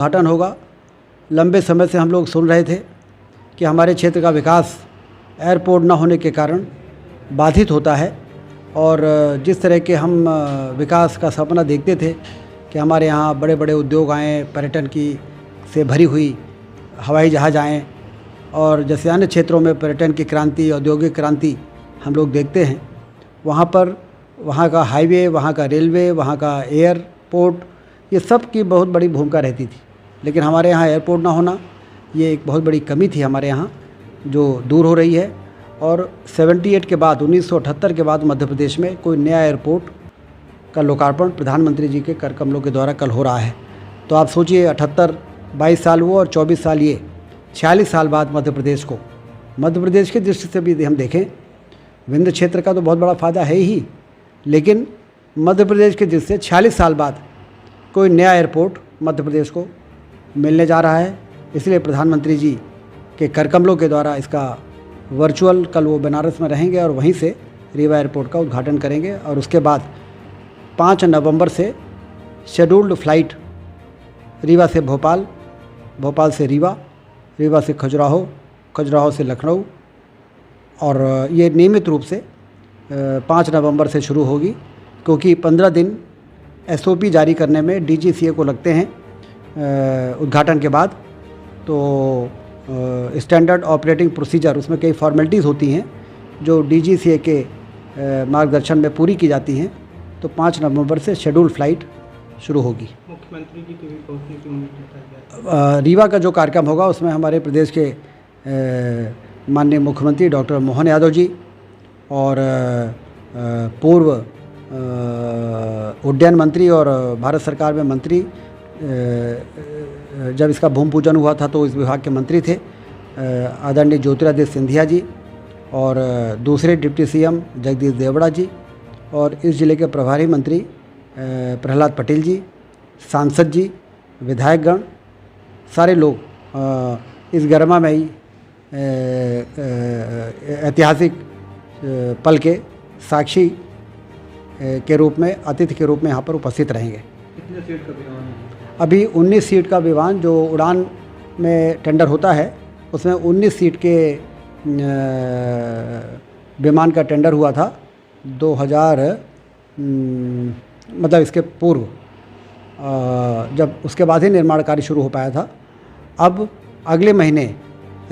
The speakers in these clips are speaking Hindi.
उद्घाटन होगा। लंबे समय से हम लोग सुन रहे थे कि हमारे क्षेत्र का विकास एयरपोर्ट न होने के कारण बाधित होता है और जिस तरह के हम विकास का सपना देखते थे कि हमारे यहाँ बड़े बड़े उद्योग आएँ, पर्यटन की से भरी हुई हवाई जहाज़ आएँ और जैसे अन्य क्षेत्रों में पर्यटन की क्रांति, औद्योगिक क्रांति हम लोग देखते हैं, वहाँ पर वहाँ का हाईवे, वहाँ का रेलवे, वहाँ का एयरपोर्ट, ये सब की बहुत बड़ी भूमिका रहती थी। लेकिन हमारे यहाँ एयरपोर्ट ना होना ये एक बहुत बड़ी कमी थी हमारे यहाँ, जो दूर हो रही है। और 78 के बाद 1978 के बाद मध्य प्रदेश में कोई नया एयरपोर्ट का लोकार्पण प्रधानमंत्री जी के कर कमलों के द्वारा कल हो रहा है। तो आप सोचिए 78 22 साल वो और 24 साल ये, 46 साल बाद मध्य प्रदेश की दृष्टि से भी हम देखें, विंध्य क्षेत्र का तो बहुत बड़ा फ़ायदा है ही, लेकिन मध्य प्रदेश की दृष्टि से 46 साल बाद कोई नया एयरपोर्ट मध्य प्रदेश को मिलने जा रहा है। इसलिए प्रधानमंत्री जी के कर कमलों के द्वारा इसका वर्चुअल कल वो बनारस में रहेंगे और वहीं से रीवा एयरपोर्ट का उद्घाटन करेंगे और उसके बाद 5 नवंबर से शेड्यूल्ड फ्लाइट रीवा से भोपाल, भोपाल से रीवा, रीवा से खजुराहो, खजुराहो से लखनऊ और ये नियमित रूप से 5 नवंबर से शुरू होगी, क्योंकि 15 दिन SOP जारी करने में DGCA को लगते हैं उद्घाटन के बाद। तो स्टैंडर्ड ऑपरेटिंग प्रोसीजर, उसमें कई फॉर्मेलिटीज़ होती हैं जो DGCA के मार्गदर्शन में पूरी की जाती हैं। तो 5 नवंबर से शेड्यूल फ्लाइट शुरू होगी। मुख्यमंत्री जी की भी पहुंचने की उम्मीद है। रीवा का जो कार्यक्रम होगा उसमें हमारे प्रदेश के माननीय मुख्यमंत्री डॉक्टर मोहन यादव जी और पूर्व उड्डयन मंत्री और भारत सरकार में मंत्री, जब इसका भूमि पूजन हुआ था तो इस विभाग के मंत्री थे आदरणीय ज्योतिरादित्य सिंधिया जी और दूसरे डिप्टी CM जगदीश देवड़ा जी और इस ज़िले के प्रभारी मंत्री प्रहलाद पटेल जी, सांसद जी, विधायकगण, सारे लोग इस गरिमामयी ऐतिहासिक पल के साक्षी के रूप में, अतिथि के रूप में यहाँ पर उपस्थित रहेंगे। कितने सीट का विमान है? अभी 19 सीट का विमान जो उड़ान में टेंडर होता है उसमें 19 सीट के विमान का टेंडर हुआ था 2000 मतलब इसके पूर्व, जब उसके बाद ही निर्माण कार्य शुरू हो पाया था। अब अगले महीने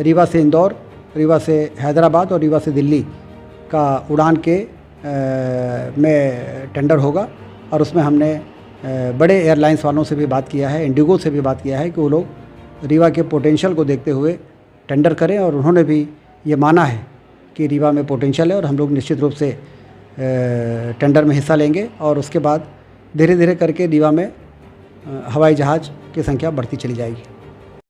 रीवा से इंदौर, रीवा से हैदराबाद और रीवा से दिल्ली का उड़ान के में टेंडर होगा और उसमें हमने बड़े एयरलाइंस वालों से भी बात किया है, इंडिगो से भी बात किया है कि वो लोग रीवा के पोटेंशियल को देखते हुए टेंडर करें और उन्होंने भी ये माना है कि रीवा में पोटेंशियल है और हम लोग निश्चित रूप से टेंडर में हिस्सा लेंगे और उसके बाद धीरे धीरे करके रीवा में हवाई जहाज़ की संख्या बढ़ती चली जाएगी।